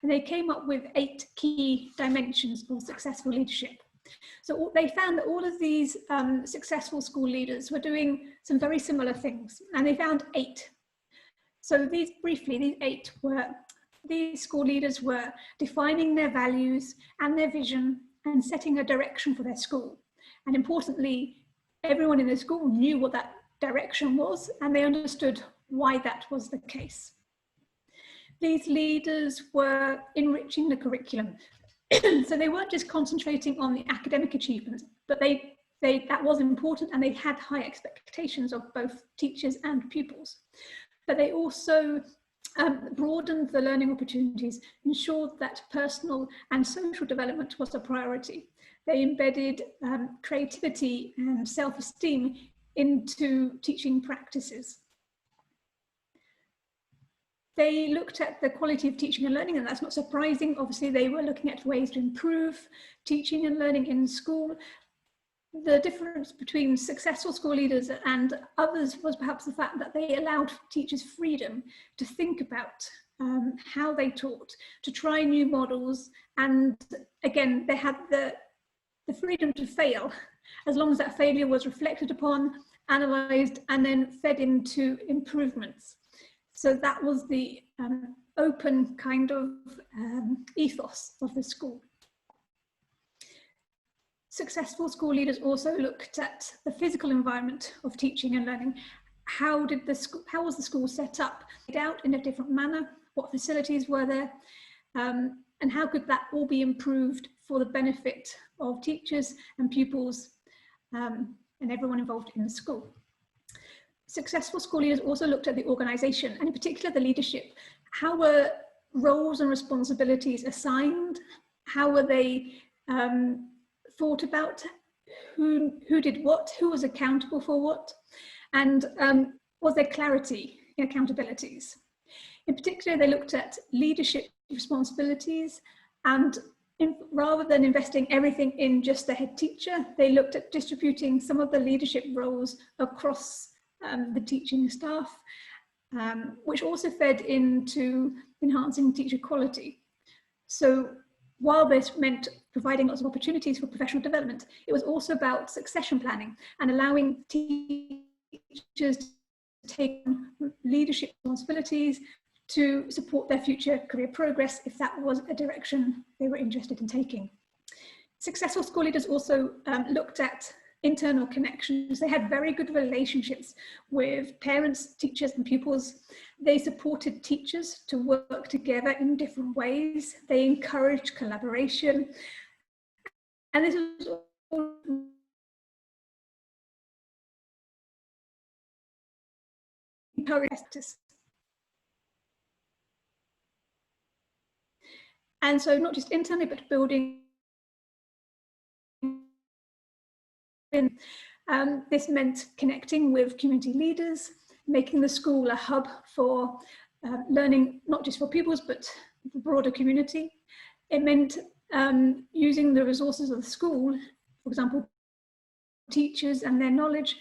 and they came up with 8 key dimensions for successful leadership. So they found that all of these successful school leaders were doing some very similar things, and they found 8. So these 8 were, these school leaders were defining their values and their vision and setting a direction for their school. And importantly, everyone in the school knew what that direction was, and they understood why that was the case. These leaders were enriching the curriculum. So they weren't just concentrating on the academic achievements, but that was important, and they had high expectations of both teachers and pupils. But they also broadened the learning opportunities, ensured that personal and social development was a priority. They embedded creativity and self-esteem into teaching practices. They looked at the quality of teaching and learning, and that's not surprising. Obviously, they were looking at ways to improve teaching and learning in school. The difference between successful school leaders and others was perhaps the fact that they allowed teachers freedom to think about how they taught, to try new models, and again, they had the freedom to fail, as long as that failure was reflected upon, analysed, and then fed into improvements. So that was the open kind of ethos of the school. Successful school leaders also looked at the physical environment of teaching and learning. How was the school set up, laid out in a different manner? What facilities were there? And how could that all be improved for the benefit of teachers and pupils and everyone involved in the school? Successful school leaders also looked at the organisation, and in particular the leadership. How were roles and responsibilities assigned? How were they thought about? Who did what? Who was accountable for what? And was there clarity in accountabilities? In particular, they looked at leadership responsibilities, and rather than investing everything in just the head teacher, they looked at distributing some of the leadership roles across the teaching staff, which also fed into enhancing teacher quality. So while this meant providing lots of opportunities for professional development, it was also about succession planning and allowing teachers to take on leadership responsibilities to support their future career progress if that was a direction they were interested in taking. Successful school leaders also looked at internal connections. They had very good relationships with parents, teachers, and pupils. They supported teachers to work together in different ways. They encouraged collaboration. And this was all encouraged. And so not just internally, but building this meant connecting with community leaders, making the school a hub for learning, not just for pupils, but the broader community. It meant using the resources of the school, for example, teachers and their knowledge,